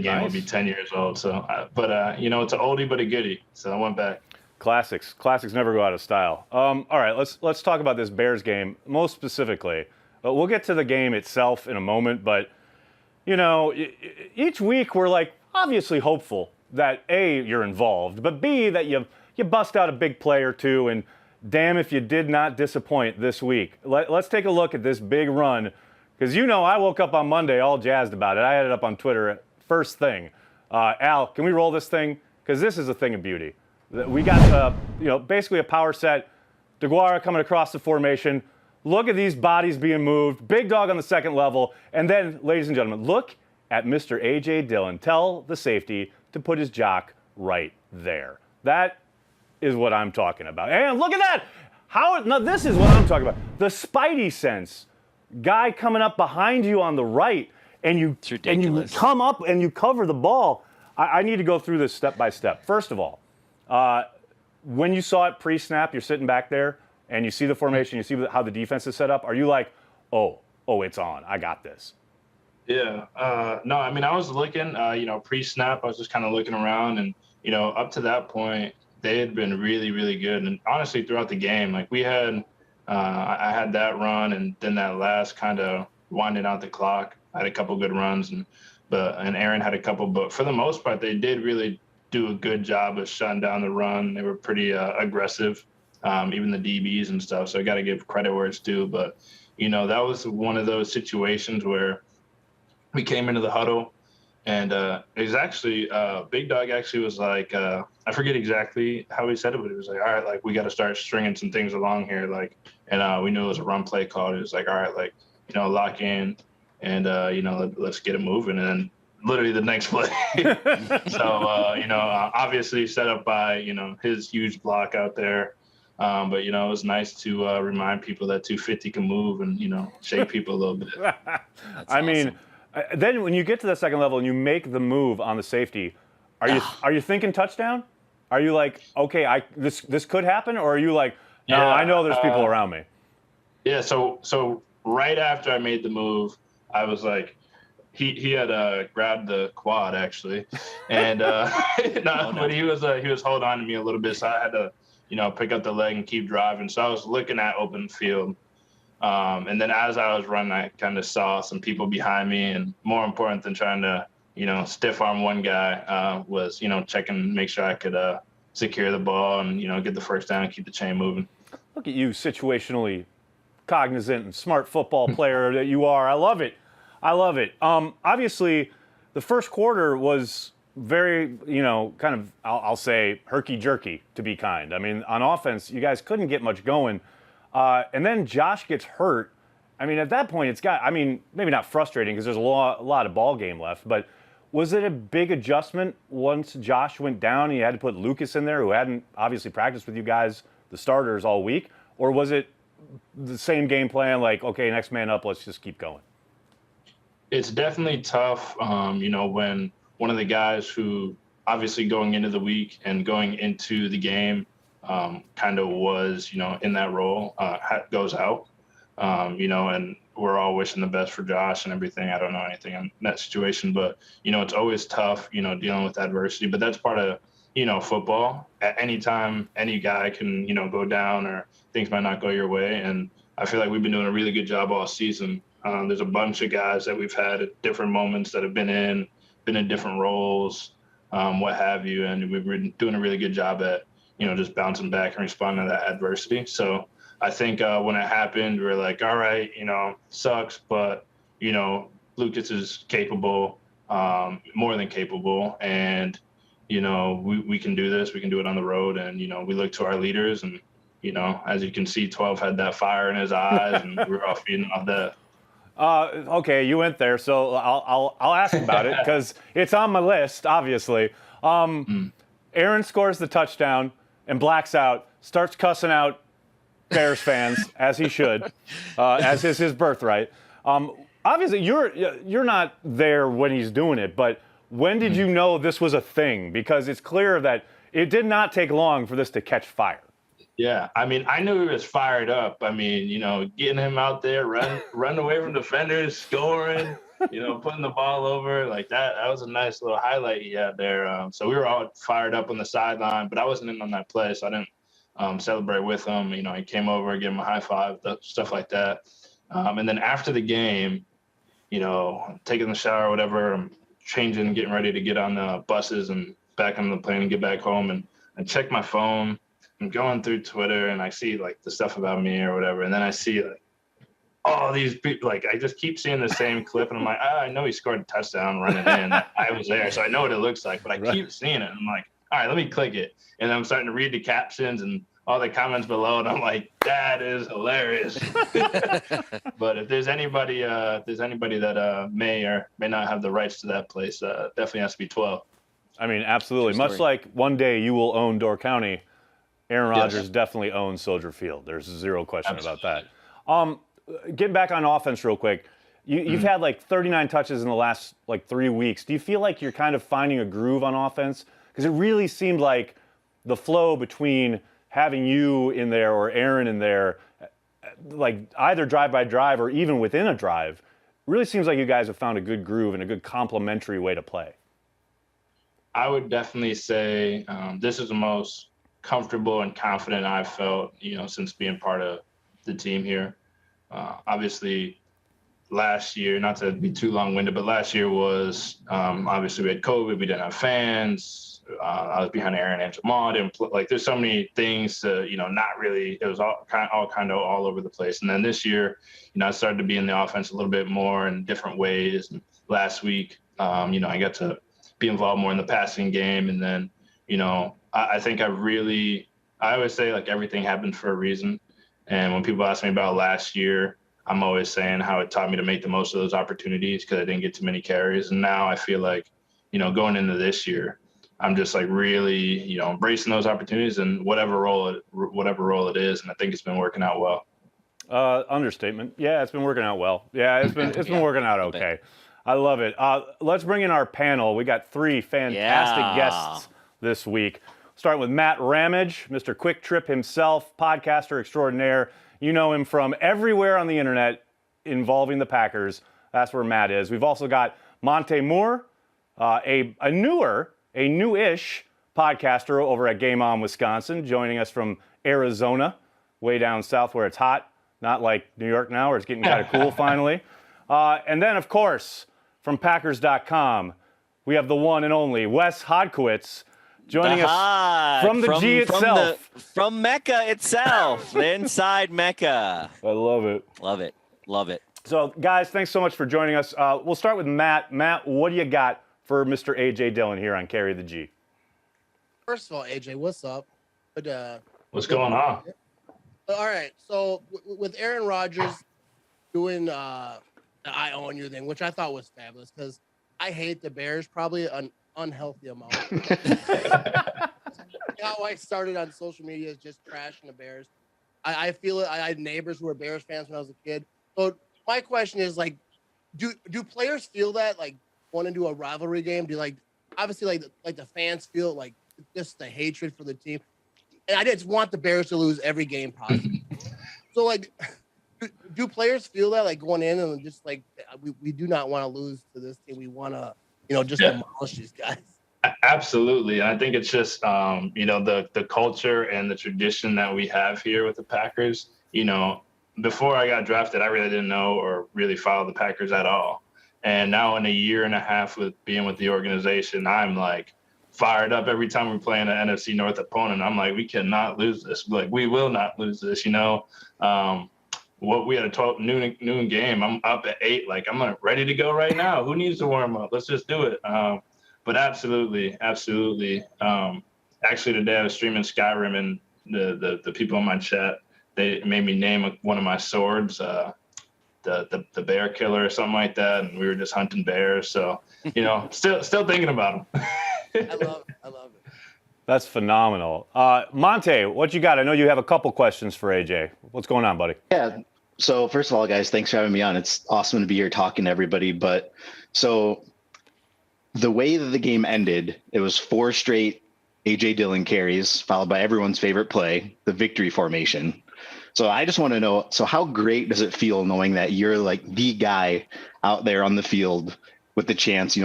game will be 10 years old. So, but you know, it's an oldie but a goodie. So I went back. Classics never go out of style. All right, let's talk about this Bears game most specifically. We'll get to the game itself in a moment, but you know, each week we're like obviously hopeful that A, you're involved, but B, that you bust out a big play or two, and damn if you did not disappoint this week. Let's take a look at this big run, because you know I woke up on Monday all jazzed about it. I had it up on Twitter first thing. Al, can we roll this thing? Because this is a thing of beauty. We got, basically a power set. DeGuara coming across the formation. Look at these bodies being moved. Big dog on the second level. And then, ladies and gentlemen, look at Mr. A.J. Dillon. Tell the safety to put his jock right there. That is what I'm talking about. And look at that. Now, this is what I'm talking about. The spidey sense. Guy coming up behind you on the right, and you come up and you cover the ball. I need to go through this step by step. First of all, when you saw it pre-snap, you're sitting back there, and you see the formation, you see how the defense is set up. Are you like, oh, it's on. I got this. Yeah. No, I mean, I was looking, pre-snap, I was just kind of looking around, and, up to that point, they had been really, really good. And honestly, throughout the game, like we had, I had that run, and then that last kind of winding out the clock. I had a couple good runs, and Aaron had a couple, but for the most part, they did really do a good job of shutting down the run. They were pretty aggressive, even the DBs and stuff. So I got to give credit where it's due. But, that was one of those situations where we came into the huddle, and it was actually Big Dog actually was like, I forget exactly how he said it, but it was like, all right, like we got to start stringing some things along here. Like, and we knew it was a run play call. It was like, all right, like, lock in and, let's get it moving. And then literally the next play. So, obviously set up by, his huge block out there. But, it was nice to remind people that 250 can move and, shake people a little bit. I mean, then when you get to the second level and you make the move on the safety, are you thinking touchdown? Are you like, okay, this could happen? Or are you like, no, I know there's people around me? Yeah, so right after I made the move, I was like, he had grabbed the quad actually, and but he was holding on to me a little bit, so I had to pick up the leg and keep driving. So I was looking at open field, and then as I was running, I kind of saw some people behind me, and more important than trying to stiff arm one guy was checking, make sure I could secure the ball and get the first down and keep the chain moving. Look at you, situationally cognizant and smart football player that you are. I love it. Obviously, the first quarter was very, kind of, I'll say, herky-jerky, to be kind. I mean, on offense, you guys couldn't get much going. And then Josh gets hurt. I mean, at that point, maybe not frustrating because there's a lot of ball game left, but was it a big adjustment once Josh went down and you had to put Lucas in there, who hadn't obviously practiced with you guys, the starters, all week? Or was it the same game plan, like, okay, next man up, let's just keep going? It's definitely tough, when one of the guys who obviously going into the week and going into the game kind of was, in that role, goes out, and we're all wishing the best for Josh and everything. I don't know anything on that situation, but, it's always tough, dealing with adversity. But that's part of, football. At any time, any guy can, go down or things might not go your way. And I feel like we've been doing a really good job all season. There's a bunch of guys that we've had at different moments that have been in different roles, what have you. And we've been doing a really good job at, just bouncing back and responding to that adversity. So I think when it happened, we were like, all right, sucks, but, Lucas is capable, more than capable. And, we can do this. We can do it on the road. And, we look to our leaders. And, as you can see, 12 had that fire in his eyes, and we were all feeding off that. Okay, you went there, so I'll ask about it because it's on my list, obviously. Aaron scores the touchdown and blacks out, starts cussing out Bears fans, as he should, as is his birthright. Obviously, you're not there when he's doing it, but when did you know this was a thing? Because it's clear that it did not take long for this to catch fire. Yeah, I mean, I knew he was fired up. I mean, getting him out there, run away from defenders, scoring, putting the ball over like that. That was a nice little highlight he had there. So we were all fired up on the sideline, but I wasn't in on that play, so I didn't celebrate with him. He came over, gave him a high five, stuff like that. And then after the game, taking the shower or whatever, I'm changing, getting ready to get on the buses and back on the plane and get back home. And I check my phone. I'm going through Twitter and I see like the stuff about me or whatever. And then I see like all these people, like I just keep seeing the same clip and I'm like, I know he scored a touchdown running in. I was there, so I know what it looks like, but I keep seeing it. And I'm like, all right, let me click it. And I'm starting to read the captions and all the comments below, and I'm like, that is hilarious. But if there's anybody that may or may not have the rights to that place, definitely has to be 12. I mean, absolutely. Much like one day you will own Door County, Aaron Rodgers definitely owns Soldier Field. There's zero question about that. Getting back on offense real quick, you've had like 39 touches in the last like 3 weeks. Do you feel like you're kind of finding a groove on offense? Because it really seemed like the flow between having you in there or Aaron in there, like either drive by drive or even within a drive, really seems like you guys have found a good groove and a good complementary way to play. I would definitely say this is the most comfortable and confident I've felt, since being part of the team here. Obviously, last year, not to be too long-winded, but last year was obviously we had COVID, we didn't have fans. I was behind Aaron and Jamal. There's so many things to, not really. It was all kind of all over the place. And then this year, I started to be in the offense a little bit more in different ways. And last week, I got to be involved more in the passing game. And then, I think I always say like everything happened for a reason. And when people ask me about last year, I'm always saying how it taught me to make the most of those opportunities because I didn't get too many carries. And now I feel like, going into this year, I'm just like really, embracing those opportunities and whatever role it is. And I think it's been working out well. Understatement. Yeah, it's been working out well. Yeah, it's been working out okay. I love it. Let's bring in our panel. We got 3 fantastic guests this week. Starting with Matt Ramage, Mr. Quick Trip himself, podcaster extraordinaire. You know him from everywhere on the internet involving the Packers. That's where Matt is. We've also got Monte Moore, a newish podcaster over at Game On Wisconsin, joining us from Arizona, way down south where it's hot, not like New York now where it's getting kind of cool finally. And then, of course, from Packers.com, we have the one and only Wes Hodkiewicz joining us from the G itself. From Mecca itself, the inside Mecca. I love it. Love it. So, guys, thanks so much for joining us. We'll start with Matt. Matt, what do you got for Mr. A.J. Dillon here on Carry the G? First of all, AJ, what's up? What's going on? All right, so with Aaron Rodgers doing the I own you thing, which I thought was fabulous because I hate the Bears probably an unhealthy amount. How I started on social media is just trashing the Bears. I feel it. I had neighbors who were Bears fans when I was a kid. So my question is like, do players feel that like want to do a rivalry game? Do obviously the fans feel like just the hatred for the team? And I just want the Bears to lose every game possible. So like, do players feel that like going in and just like we do not want to lose to this team? We want to just demolish these guys. Absolutely. I think it's just, the culture and the tradition that we have here with the Packers. Before I got drafted, I really didn't know or really follow the Packers at all. And now in a year and a half with being with the organization, I'm like fired up every time we play an NFC North opponent. I'm like, we cannot lose this. Like, we will not lose this, we had a 12 noon game. I'm up at 8. Like, I'm ready to go right now. Who needs to warm up? Let's just do it. But absolutely. Actually, today I was streaming Skyrim, and the people in my chat, they made me name one of my swords, the bear killer or something like that, and we were just hunting bears. So, still thinking about them. I love it. That's phenomenal. Monte, what you got? I know you have a couple questions for AJ. What's going on, buddy? Yeah. So first of all, guys, thanks for having me on. It's awesome to be here talking to everybody. But so the way that the game ended, it was 4 straight AJ Dillon carries, followed by everyone's favorite play, the victory formation. So I just want to know, so how great does it feel knowing that you're like the guy out there on the field with the chance,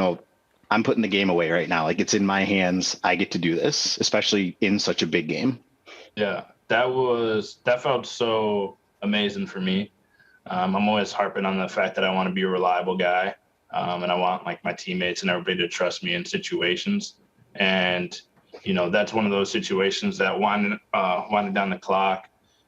I'm putting the game away right now. Like it's in my hands. I get to do this, especially in such a big game. Yeah, that felt so amazing for me. I'm always harping on the fact that I want to be a reliable guy. And I want like my teammates and everybody to trust me in situations. And, that's one of those situations that winding down the clock,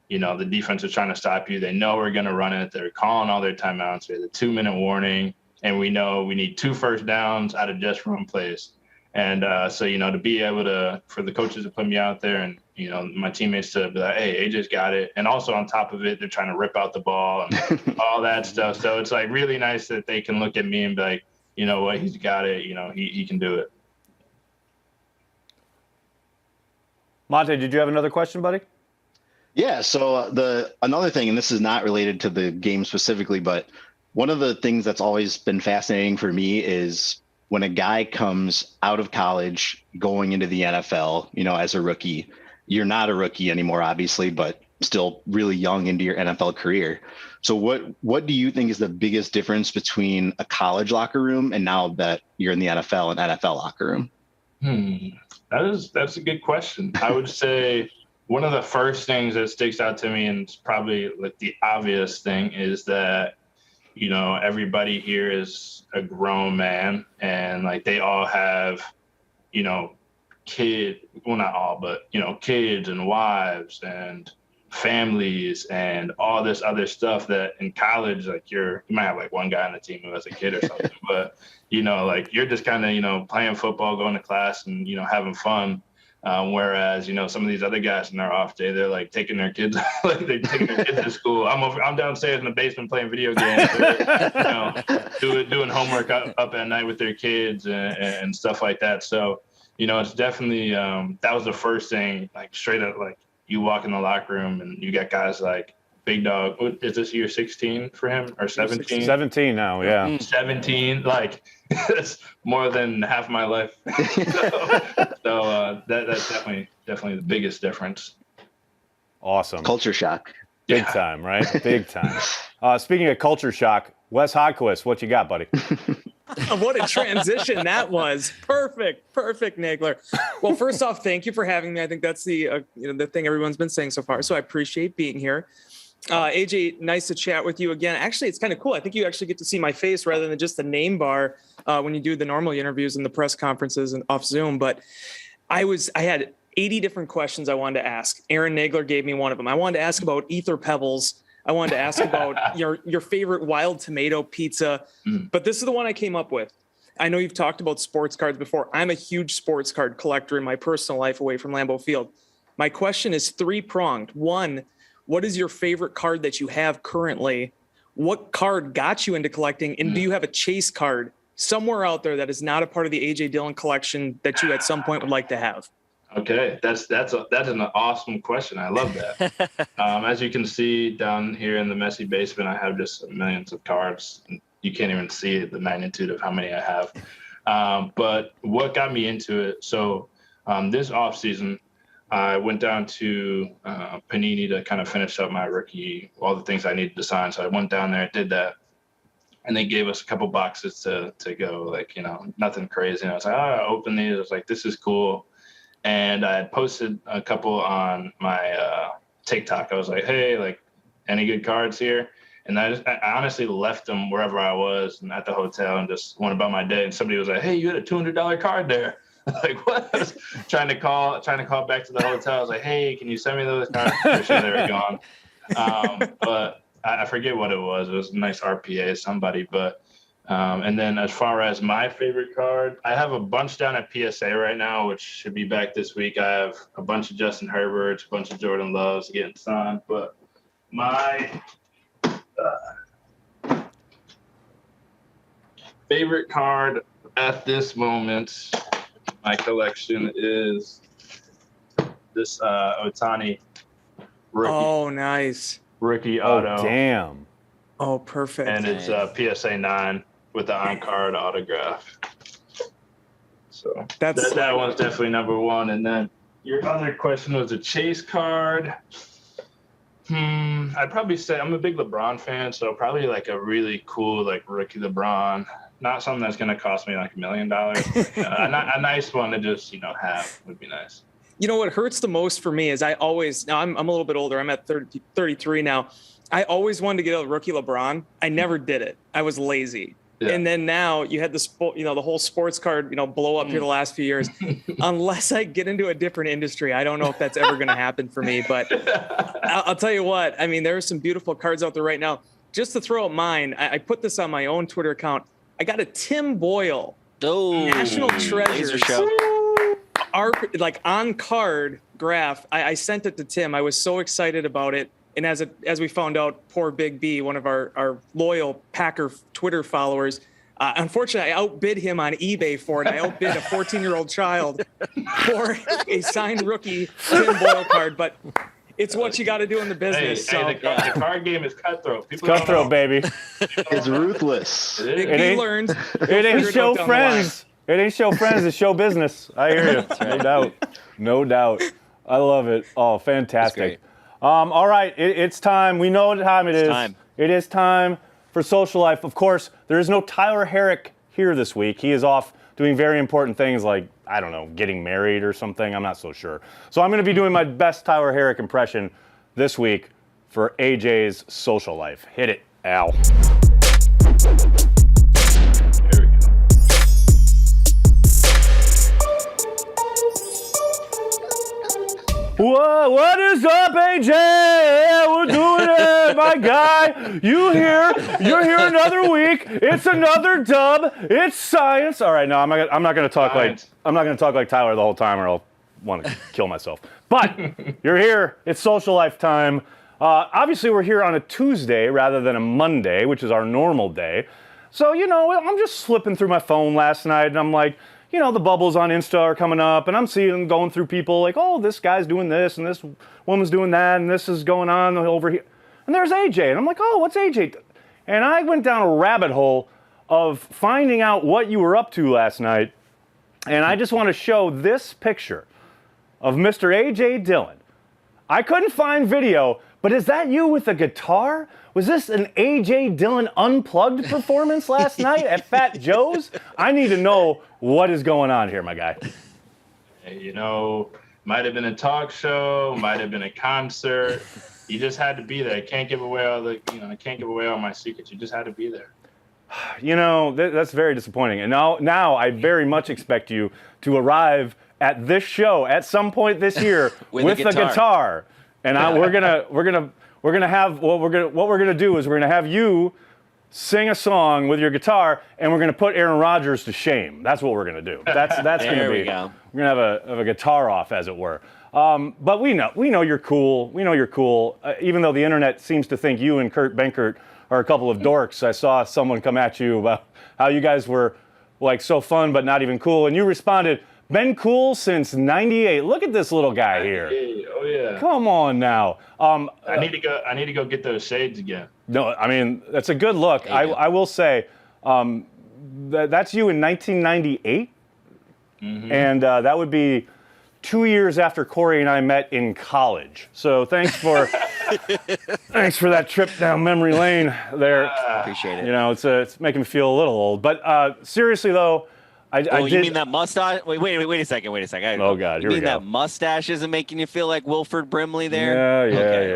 the defense is trying to stop you. They know we're going to run it. They're calling all their timeouts. We have the 2-minute warning, and we know we need 2 first downs out of just run plays. And so, to be able for the coaches to put me out there and, my teammates to be like, hey, AJ's got it. And also on top of it, they're trying to rip out the ball and all that stuff. So it's like really nice that they can look at me and be like, you know what, he's got it. He can do it. Monte, did you have another question, buddy? Yeah. So another thing, and this is not related to the game specifically, but one of the things that's always been fascinating for me is when a guy comes out of college going into the NFL, as a rookie. You're not a rookie anymore, obviously, but still really young into your NFL career. So what do you think is the biggest difference between a college locker room and now that you're in the NFL and NFL locker room? That's a good question. I would say one of the first things that sticks out to me, and it's probably like the obvious thing, is that, everybody here is a grown man and like they all have, not all, but, kids and wives and families and all this other stuff that in college, like you might have like one guy on the team who has a kid or something, but, like you're just kind of, playing football, going to class and, having fun. Whereas, some of these other guys in their off day, they're like taking their kids, like they're taking their kids to school. I'm downstairs in the basement playing video games, doing homework up at night with their kids and stuff like that. So, it's definitely, that was the first thing, like straight up, like you walk in the locker room and you got guys like Big Dog. Is this year 16 for him or 17? 17 now, yeah. 17, like that's more than half my life. so that's definitely the biggest difference. Awesome. Culture shock. Big time, right? Big time. Speaking of culture shock, Wes Hodkiewicz, what you got, buddy? What a transition that was. Perfect, Nagler. Well, first off, thank you for having me. I think that's the the thing everyone's been saying so far. So I appreciate being here. AJ, nice to chat with you again. Actually, it's kind of cool. I think you actually get to see my face rather than just the name bar when you do the normal interviews and the press conferences and off Zoom. But I had 80 different questions I wanted to ask. Aaron Nagler gave me one of them. I wanted to ask about ether pebbles. I wanted to ask about your favorite wild tomato pizza, but this is the one I came up with. I know you've talked about sports cards before. I'm a huge sports card collector in my personal life away from Lambeau Field. My question is 3-pronged. One, what is your favorite card that you have currently? What card got you into collecting? And do you have a chase card somewhere out there that is not a part of the AJ Dillon collection that you at some point would like to have? Okay, that's an awesome question. I love that. As you can see down here in the messy basement, I have just millions of cards. You can't even see the magnitude of how many I have. But what got me into it? So this off season, I went down to Panini to kind of finish up my rookie, all the things I needed to sign. So I went down there, did that, and they gave us a couple boxes to go, like, nothing crazy. And I was like, I open these. I was like, this is cool. And I had posted a couple on my TikTok. I was like, hey, like, any good cards here? And I honestly left them wherever I was and at the hotel and just went about my day. And somebody was like, hey, you had a $200 card there. Like, what? I was trying to call back to the hotel. I was like, hey, can you send me those cards? Pretty sure they were gone. But I forget what it was. It was a nice RPA, somebody. But and then as far as my favorite card, I have a bunch down at PSA right now, which should be back this week. I have a bunch of Justin Herberts, a bunch of Jordan Loves getting signed. But my favorite card at this moment, my collection, is this Otani rookie. Oh, nice. Rookie auto. Oh, damn. Oh, perfect. And it's PSA 9 with the on-card autograph. So that one's definitely number one. And then your other question was a chase card. I'd probably say I'm a big LeBron fan, so probably like a really cool like rookie LeBron. Not something that's going to cost me like $1 million. A nice one to just have would be nice. You know what hurts the most for me is I'm a little bit older. I'm at 33 now. I always wanted to get a rookie LeBron. I never did it. I was lazy. Yeah. And then now you had the whole sports card, blow up here the last few years. Unless I get into a different industry, I don't know if that's ever going to happen for me. But I'll tell you what. I mean, there are some beautiful cards out there right now. Just to throw out mine, I put this on my own Twitter account. I got a Tim Boyle National Treasures on card graph. I sent it to Tim. I was so excited about it. And as we found out, poor Big B, one of our loyal Packer Twitter followers, unfortunately, I outbid him on eBay for it. I outbid a 14-year-old child for a signed rookie Tim Boyle card. But it's what you got to do in the business. The card game is cutthroat. It's cutthroat, baby. It's ruthless. Big B learned. It ain't show friends. It ain't show friends. It's show business. I hear you. No doubt. I love it. Oh, fantastic. All right, it's time. We know what time it is. It is time for Social Life. Of course, there is no Tyler Herrick here this week. He is off doing very important things like, I don't know, getting married or something. I'm not so sure. So I'm going to be doing my best Tyler Herrick impression this week for AJ's Social Life. Hit it, Al. Whoa, what is up, AJ? We're doing it, my guy. You're here another week. It's another dub. It's science. All right, no, I'm not going to talk like Tyler the whole time, or I'll want to kill myself. But you're here. It's Social Life time. Obviously, we're here on a Tuesday rather than a Monday, which is our normal day. So I'm just slipping through my phone last night, and I'm like, the bubbles on Insta are coming up, and I'm going through people like, oh, this guy's doing this, and this woman's doing that, and this is going on over here. And there's AJ, and I'm like, oh, what's AJ? And I went down a rabbit hole of finding out what you were up to last night, and I just want to show this picture of Mr. AJ Dillon. I couldn't find video, but is that you with a guitar? Was this an AJ Dillon unplugged performance last night at Fat Joe's? I need to know what is going on here, my guy. Might have been a talk show, might have been a concert. You just had to be there. I can't give away I can't give away all my secrets. You just had to be there. That's very disappointing. And now I very much expect you to arrive at this show at some point this year with the guitar. And we're gonna have what we're gonna do is we're gonna have you sing a song with your guitar, and we're gonna put Aaron Rodgers to shame. That's what we're gonna do. That's gonna be. We're gonna have a guitar off, as it were. But we know you're cool. We know you're cool. Even though the internet seems to think you and Kurt Benkert are a couple of dorks. I saw someone come at you about how you guys were like so fun but not even cool, and you responded, "Been cool since '98. Look at this little guy here." Oh yeah. Come on now. I need to go get those shades again. No, I mean that's a good look. I will say, that's you in 1998, and that would be 2 years after Corey and I met in college. So thanks for that trip down memory lane there. Appreciate it. It's making me feel a little old. But seriously though. You mean that mustache? Wait a second. Oh God, here we go. You mean that mustache isn't making you feel like Wilford Brimley there? Yeah. Okay,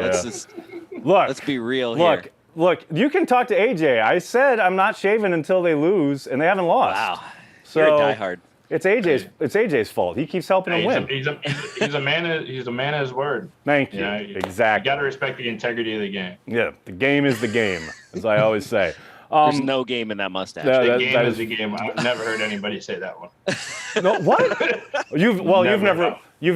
let's be real here. Look, you can talk to AJ. I said I'm not shaving until they lose, and they haven't lost. Wow, so you're a diehard. It's AJ's fault. He keeps helping them win. He's a man of his word. Thank you. Exactly. You got to respect the integrity of the game. Yeah, the game is the game, as I always say. There's no game in that mustache. The game is the game. I've never heard anybody say that one. No, what? You've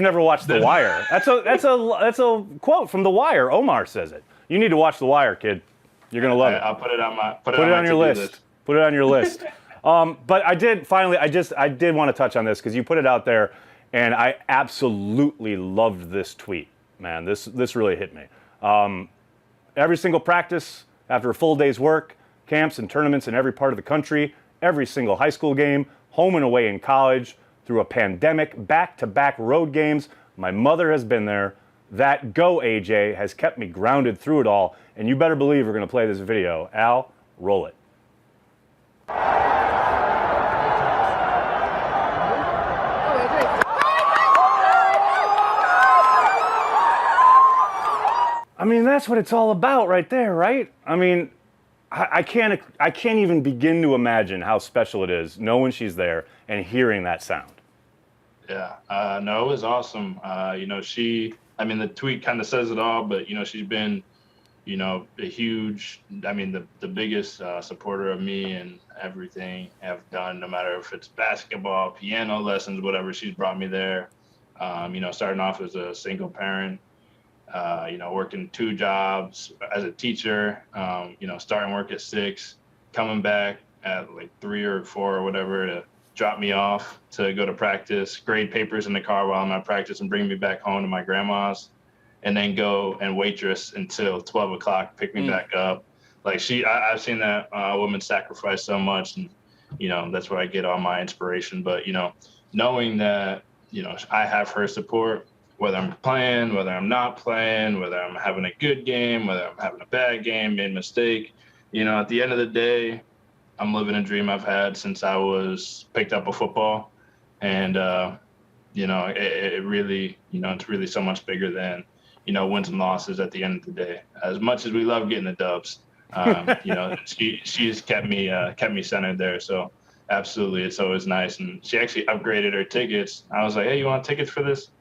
never watched The Wire. That's a quote from The Wire. Omar says it. You need to watch The Wire, kid. You're gonna love it. I'll put it on your list. Put it on your list. But I did want to touch on this because you put it out there, and I absolutely loved this tweet. Man, this really hit me. Every single practice after a full day's work. Camps and tournaments in every part of the country, every single high school game, home and away in college, through a pandemic, back-to-back road games. My mother has been there. That Go AJ has kept me grounded through it all, and you better believe we're going to play this video. Al, roll it. I mean, that's what it's all about right there, right? I mean, I can't even begin to imagine how special it is knowing she's there and hearing that sound. Yeah, no, it was awesome. The tweet kind of says it all, but, she's been, a huge, the biggest supporter of me and everything I've done, no matter if it's basketball, piano lessons, whatever, she's brought me there. Starting off as a single parent, working 2 jobs as a teacher, starting work at 6, coming back at like 3 or 4 or whatever to drop me off to go to practice, grade papers in the car while I'm at practice and bring me back home to my grandma's, and then go and waitress until 12 o'clock, pick me back up. Like I've seen that woman sacrifice so much, and, that's where I get all my inspiration. But, knowing that, I have her support, whether I'm playing, whether I'm not playing, whether I'm having a good game, whether I'm having a bad game, made a mistake, at the end of the day, I'm living a dream I've had since I was picked up a football. And, it really, it's really so much bigger than, wins and losses at the end of the day. As much as we love getting the dubs, she's kept me centered there. So absolutely, it's always nice. And she actually upgraded her tickets. I was like, hey, you want tickets for this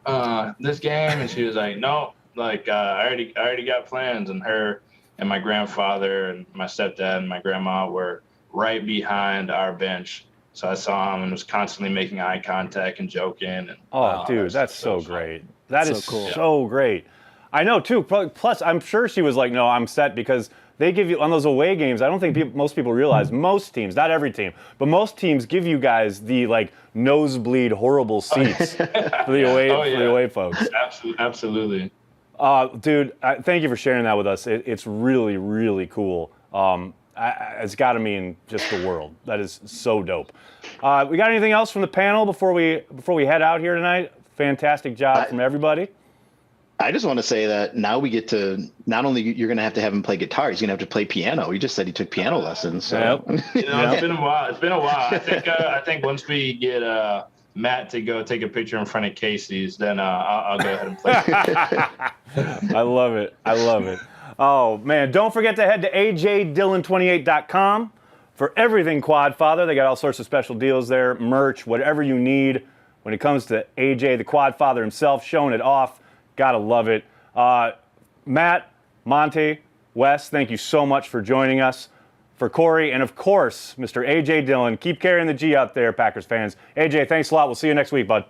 game? And she was like, no, I already got plans. And her and my grandfather and my stepdad and my grandma were right behind our bench. So I saw him and was constantly making eye contact and joking. And dude, that's so great. That is cool. so great. I know too. Plus, I'm sure she was like, no, I'm set, because they give you on those away games. I don't think most people realize, most teams, not every team, but most teams give you guys the nosebleed horrible seats for the away folks. Absolutely. Dude, thank you for sharing that with us. It's really, really cool. It's got to mean just the world. That is so dope. We got anything else from the panel before we head out here tonight? Fantastic job from everybody. I just want to say that now we get to, not only you're going to have him play guitar, he's going to have to play piano. He just said he took piano lessons. So. Yep. It's been a while. I think once we get Matt to go take a picture in front of Casey's, then I'll go ahead and play. I love it. Oh, man. Don't forget to head to ajdillon28.com for everything Quad Father. They got all sorts of special deals there, merch, whatever you need when it comes to AJ, the Quad Father himself, showing it off. Gotta love it. Matt, Monte, Wes, thank you so much for joining us. For Corey, and of course, Mr. AJ Dillon. Keep carrying the G out there, Packers fans. AJ, thanks a lot. We'll see you next week, bud.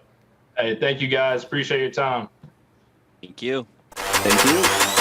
Hey, thank you guys. Appreciate your time. Thank you. Thank you.